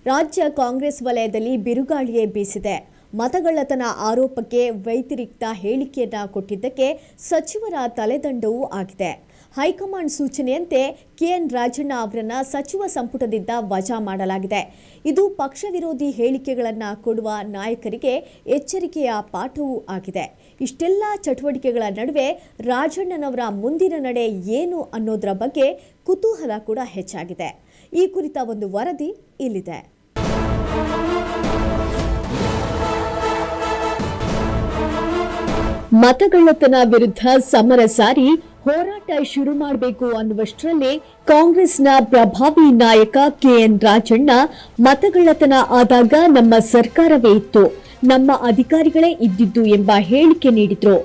ರಾಜ್ಯ ಕಾಂಗ್ರೆಸ್ ವಲಯದಲ್ಲಿ ಬಿರುಗಾಳಿಯೇ ಬೀಸಿದೆ. ಮತಗಳ್ಳತನ ಆರೋಪಕ್ಕೆ ವ್ಯತಿರಿಕ್ತ ಹೇಳಿಕೆಯನ್ನ ಕೊಟ್ಟಿದ್ದಕ್ಕೆ ಸಚಿವರ ತಲೆದಂಡವೂ ಆಗಿದೆ. ಹೈಕಮಾಂಡ್ ಸೂಚನೆಯಂತೆ ಕೆಎನ್ ರಾಜಣ್ಣ ಅವರನ್ನ ಸಚಿವ ಸಂಪುಟದಿಂದ ವಜಾ ಮಾಡಲಾಗಿದೆ. ಇದು ಪಕ್ಷ ವಿರೋಧಿ ಹೇಳಿಕೆಗಳನ್ನು ಕೊಡುವ ನಾಯಕರಿಗೆ ಎಚ್ಚರಿಕೆಯ ಪಾಠವೂ ಆಗಿದೆ. ಇಷ್ಟೆಲ್ಲ ಚಟುವಟಿಕೆಗಳ ನಡುವೆ ರಾಜಣ್ಣನವರ ಮುಂದಿನ ನಡೆ ಏನು ಅನ್ನೋದರ ಬಗ್ಗೆ ಕುತೂಹಲ ಕೂಡ ಹೆಚ್ಚಾಗಿದೆ. ಈ ಕುರಿತ ಒಂದು ವರದಿ ಇಲ್ಲಿದೆ. ಮತಗಳ್ಳತನ ವಿರುದ್ಧ ಸಮರ ಸಾರಿ ಹೋರಾಟ ಶುರು ಮಾಡಬೇಕು ಅನ್ನುವಷ್ಟರಲ್ಲೇ ಕಾಂಗ್ರೆಸ್ನ ಪ್ರಭಾವಿ ನಾಯಕ ಕೆಎನ್ ರಾಜಣ್ಣ ಮತಗಳ್ಳತನ ಆದಾಗ ನಮ್ಮ ಸರ್ಕಾರವೇ ಇತ್ತು, ನಮ್ಮ ಅಧಿಕಾರಿಗಳೇ ಇದ್ದಿದ್ದು ಎಂಬ ಹೇಳಿಕೆ ನೀಡಿದ್ರು.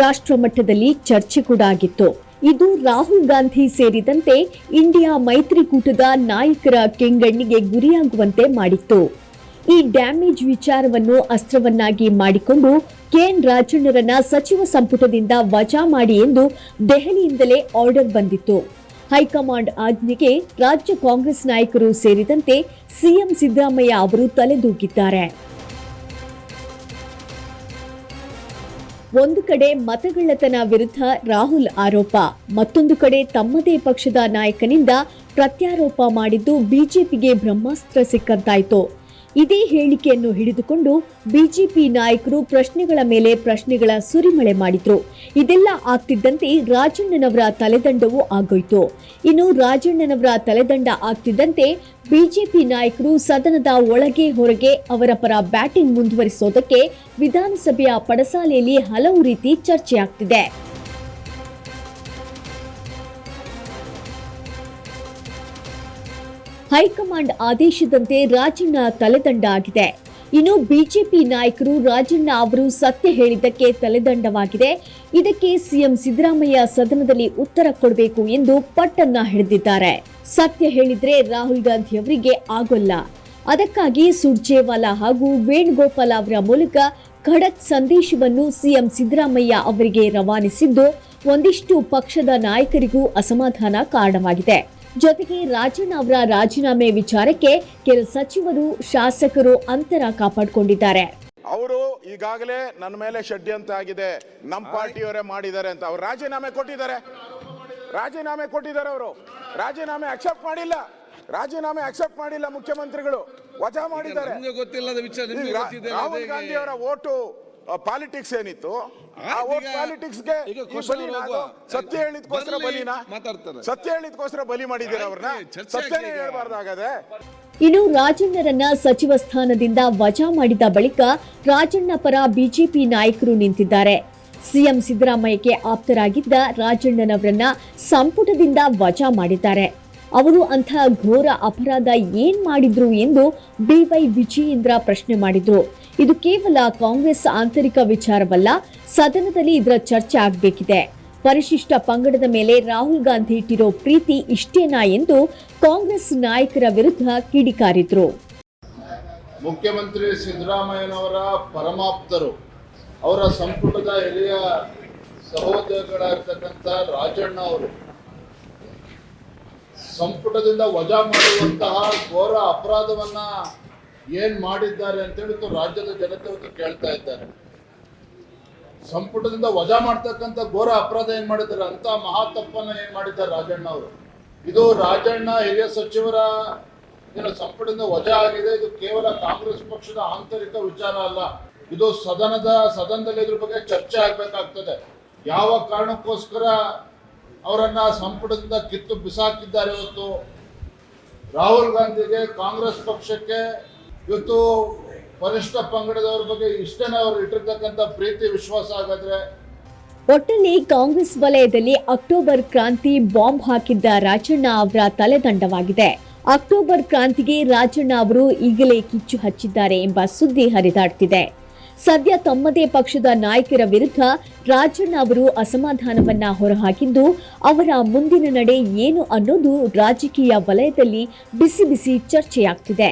ರಾಷ್ಟ್ರ ಮಟ್ಟದಲ್ಲಿ ಚರ್ಚೆ ಕೂಡ ಆಗಿತ್ತು. ಇದು ರಾಹುಲ್ ಗಾಂಧಿ ಸೇರಿದಂತೆ ಇಂಡಿಯಾ ಮೈತ್ರಿಕೂಟದ ನಾಯಕರ ಕೆಂಗಣ್ಣಿಗೆ ಗುರಿಯಾಗುವಂತೆ ಮಾಡಿತ್ತು. ಈ ಡ್ಯಾಮೇಜ್ ವಿಚಾರವನ್ನು ಅಸ್ತ್ರವನ್ನಾಗಿ ಮಾಡಿಕೊಂಡು ಕೆಎನ್ ರಾಜಣ್ಣರನ್ನ ಸಚಿವ ಸಂಪುಟದಿಂದ ವಜಾ ಮಾಡಿ ಎಂದು ದೆಹಲಿಯಿಂದಲೇ ಆರ್ಡರ್ ಬಂದಿತ್ತು. ಹೈಕಮಾಂಡ್ ಆಜ್ಞೆಗೆ ರಾಜ್ಯ ಕಾಂಗ್ರೆಸ್ ನಾಯಕರು ಸೇರಿದಂತೆ ಸಿಎಂ ಸಿದ್ದರಾಮಯ್ಯ ಅವರು ತಲೆದೂಗಿದ್ದಾರೆ. ಒಂದು ಕಡೆ ಮತಗಳ್ಳತನ ವಿರುದ್ಧ ರಾಹುಲ್ ಆರೋಪ, ಮತ್ತೊಂದು ಕಡೆ ತಮ್ಮದೇ ಪಕ್ಷದ ನಾಯಕನಿಂದ ಪ್ರತ್ಯಾರೋಪ ಮಾಡಿದ್ದು ಬಿಜೆಪಿಗೆ ಬ್ರಹ್ಮಾಸ್ತ್ರ ಸಿಕ್ಕಂತಾಯಿತು. ಇದೇ ಹೇಳಿಕೆಯನ್ನು ಹಿಡಿದುಕೊಂಡು ಬಿಜೆಪಿ ನಾಯಕರು ಪ್ರಶ್ನೆಗಳ ಮೇಲೆ ಪ್ರಶ್ನೆಗಳ ಸುರಿಮಳೆ ಮಾಡಿದ್ರು. ಇದೆಲ್ಲ ಆಗ್ತಿದ್ದಂತೆ ರಾಜಣ್ಣನವರ ತಲೆದಂಡವೂ ಆಗೋಯ್ತು. ಇನ್ನು ರಾಜಣ್ಣನವರ ತಲೆದಂಡ ಆಗ್ತಿದ್ದಂತೆ ಬಿಜೆಪಿ ನಾಯಕರು ಸದನದ ಒಳಗೆ ಹೊರಗೆ ಅವರ ಪರ ಬ್ಯಾಟಿಂಗ್ ಮುಂದುವರಿಸೋದಕ್ಕೆ ವಿಧಾನಸಭೆಯ ಪಡಸಾಲೆಯಲ್ಲಿ ಹಲವು ರೀತಿ ಚರ್ಚೆಯಾಗ್ತಿದೆ. ಹೈಕಮಾಂಡ್ ಆದೇಶದಂತೆ ರಾಜಣ್ಣ ತಲೆದಂಡ ಆಗಿದೆ. ಇನ್ನು ಬಿಜೆಪಿ ನಾಯಕರು ರಾಜಣ್ಣ ಅವರು ಸತ್ಯ ಹೇಳಿದ್ದಕ್ಕೆ ತಲೆದಂಡವಾಗಿದೆ. ಇದಕ್ಕೆ ಸಿಎಂ ಸಿದ್ದರಾಮಯ್ಯ ಸದನದಲ್ಲಿ ಉತ್ತರ ಕೊಡಬೇಕು ಎಂದು ಪಟ್ಟನ್ನ ಹಿಡಿದಿದ್ದಾರೆ. ಸತ್ಯ ಹೇಳಿದ್ರೆ ರಾಹುಲ್ ಗಾಂಧಿ ಅವರಿಗೆ ಆಗೋಲ್ಲ. ಅದಕ್ಕಾಗಿ ಸುರ್ಜೇವಾಲಾ ಹಾಗೂ ವೇಣುಗೋಪಾಲ್ ಅವರ ಮೂಲಕ ಖಡಕ್ ಸಂದೇಶವನ್ನು ಸಿಎಂ ಸಿದ್ದರಾಮಯ್ಯ ಅವರಿಗೆ ರವಾನಿಸಿದ್ದು ಒಂದಿಷ್ಟು ಪಕ್ಷದ ನಾಯಕರಿಗೂ ಅಸಮಾಧಾನ ಕಾರಣವಾಗಿದೆ. ಜೊತೆಗೆ ರಾಜಣ್ಣ ಅವರ ರಾಜೀನಾಮೆ ವಿಚಾರಕ್ಕೆ ಕೆಲ ಸಚಿವರು ಶಾಸಕರು ಅಂತರ ಕಾಪಾಡಿಕೊಂಡಿದ್ದಾರೆ. ಅವರು ಈಗಾಗಲೇ ನನ್ನ ಮೇಲೆ ಷಡ್ಯಂತ್ರ ಆಗಿದೆ, ನಮ್ಮ ಪಾರ್ಟಿಯವರೇ ಮಾಡಿದ್ದಾರೆ ಅಂತ ಅವರು ರಾಜೀನಾಮೆ ಕೊಟ್ಟಿದ್ದಾರೆ. ಅವರು ರಾಜೀನಾಮೆ ಅಕ್ಸೆಪ್ಟ್ ಮಾಡಿಲ್ಲ ಮುಖ್ಯಮಂತ್ರಿಗಳು ವಜಾ ಮಾಡಿದ್ದಾರೆ. ರಾಹುಲ್ ಗಾಂಧಿ ಅವರ ಓಟು ಪಾಲಿಟಿಕ್ಸ್ ಏನಿತ್ತು, ಆ ವೋಟ್ ಪಾಲಿಟಿಕ್ಸ್ಗೆ ಸತ್ಯ ಹೇಳಿದ್ಕೋಸ್ಕರ ಬಲಿ ಮಾಡಿದ್ದೀರಾ ಅವ್ರನ್ನ? ಸತ್ಯನೇ ಹೇಳ್ಬಾರ್ದಾಗದೆ. ಇನ್ನು ರಾಜಣ್ಣರನ್ನ ಸಚಿವ ಸ್ಥಾನದಿಂದ ವಜಾ ಮಾಡಿದ ಬಳಿಕ ರಾಜಣ್ಣ ಪರ ಬಿಜೆಪಿ ನಾಯಕರು ನಿಂತಿದ್ದಾರೆ. ಸಿಎಂ ಸಿದ್ದರಾಮಯ್ಯಗೆ ಆಪ್ತರಾಗಿದ್ದ ರಾಜಣ್ಣನವರನ್ನ ಸಂಪುಟದಿಂದ ವಜಾ ಮಾಡಿದ್ದಾರೆ. ಅವರು ಅಂಥ ಘೋರ ಅಪರಾಧ ಏನ್ ಮಾಡಿದ್ರು ಎಂದು ಬಿವೈ ವಿಜಯೇಂದ್ರ ಪ್ರಶ್ನೆ ಮಾಡಿದ್ರು. ಇದು ಕೇವಲ ಕಾಂಗ್ರೆಸ್ ಆಂತರಿಕ ವಿಚಾರವಲ್ಲ, ಸದನದಲ್ಲಿ ಇದರ ಚರ್ಚೆ ಆಗಬೇಕಿದೆ. ಪರಿಶಿಷ್ಟ ಪಂಗಡದ ಮೇಲೆ ರಾಹುಲ್ ಗಾಂಧಿ ಇಟ್ಟಿರೋ ಪ್ರೀತಿ ಇಷ್ಟೇನಾ ಎಂದು ಕಾಂಗ್ರೆಸ್ ನಾಯಕರ ವಿರುದ್ಧ ಕಿಡಿಕಾರಿದ್ರು. ಮುಖ್ಯಮಂತ್ರಿ ಸಿದ್ದರಾಮಯ್ಯನವರ ಪರಮಾಪ್ತರು, ಅವರ ಸಂಪುಟದ ಹಿರಿಯ ಸಹೋದ್ಯೋಗಿಗಳಾಗಿರ್ತಕ್ಕಂಥ ರಾಜಣ್ಣ ಅವರು ಸಂಪುಟದಿಂದ ವಜಾ ಮಾಡುವಂತಹ ಘೋರ ಅಪರಾಧವನ್ನ ಏನ್ ಮಾಡಿದ್ದಾರೆ ಅಂತೇಳಿ ರಾಜ್ಯದ ಜನತೆ ಹೊತ್ತು ಕೇಳ್ತಾ ಇದ್ದಾರೆ. ಸಂಪುಟದಿಂದ ವಜಾ ಮಾಡ್ತಕ್ಕಂಥ ಘೋರ ಅಪರಾಧ ಏನ್ ಮಾಡಿದ್ದಾರೆ ಅಂತ ಮಹಾ ತಪ್ಪನ್ನ ಏನ್ ಮಾಡಿದ್ದಾರೆ ರಾಜಣ್ಣ ಅವರು. ಇದು ರಾಜಣ್ಣ ಹಿರಿಯ ಸಚಿವರ ಸಂಪುಟದಿಂದ ವಜಾ ಆಗಿದೆ. ಇದು ಕೇವಲ ಕಾಂಗ್ರೆಸ್ ಪಕ್ಷದ ಆಂತರಿಕ ವಿಚಾರ ಅಲ್ಲ, ಇದು ಸದನದಲ್ಲಿ ಇದ್ರ ಬಗ್ಗೆ ಚರ್ಚೆ ಆಗ್ಬೇಕಾಗ್ತದೆ. ಯಾವ ಕಾರಣಕ್ಕೋಸ್ಕರ ಅವರನ್ನ ಸಂಪುಟದಿಂದ ಕಿತ್ತು ಬಿಸಾಕಿದ್ದಾರೆ ಇವತ್ತು? ರಾಹುಲ್ ಗಾಂಧಿಗೆ, ಕಾಂಗ್ರೆಸ್ ಪಕ್ಷಕ್ಕೆ ಇವತ್ತು ಪರಿಷ್ಠ ಪಂಗಡದವ್ರ ಬಗ್ಗೆ ಇಷ್ಟನೇ ಅವರು ಇಟ್ಟಿರ್ತಕ್ಕಂಥ ಪ್ರೀತಿ ವಿಶ್ವಾಸ ಆಗಾದ್ರೆ? ಒಟ್ಟಲ್ಲಿ ಕಾಂಗ್ರೆಸ್ ವಲಯದಲ್ಲಿ ಅಕ್ಟೋಬರ್ ಕ್ರಾಂತಿ ಬಾಂಬ್ ಹಾಕಿದ್ದ ರಾಜಣ್ಣ ಅವರ ತಲೆದಂಡವಾಗಿದೆ. ಅಕ್ಟೋಬರ್ ಕ್ರಾಂತಿಗೆ ರಾಜಣ್ಣ ಅವರು ಈಗಲೇ ಕಿಚ್ಚು ಹಚ್ಚಿದ್ದಾರೆ ಎಂಬ ಸುದ್ದಿ ಹರಿದಾಡ್ತಿದೆ. ಸದ್ಯ ತಮ್ಮದೇ ಪಕ್ಷದ ನಾಯಕರ ವಿರುದ್ಧ ರಾಜಣ್ಣ ಅವರು ಅಸಮಾಧಾನವನ್ನ ಹೊರಹಾಕಿದ್ದು ಅವರ ಮುಂದಿನ ನಡೆ ಏನು ಅನ್ನೋದು ರಾಜಕೀಯ ವಲಯದಲ್ಲಿ ಬಿಸಿ ಬಿಸಿ ಚರ್ಚೆಯಾಗ್ತಿದೆ.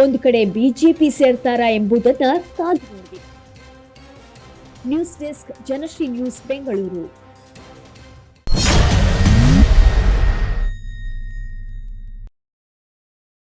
ಒಂದು ಕಡೆ ಬಿಜೆಪಿ ಸೇರ್ತಾರಾ ಎಂಬುದನ್ನ ಕಾದು ನೋಡಿ. News desk, Janashri news, Bengaluru.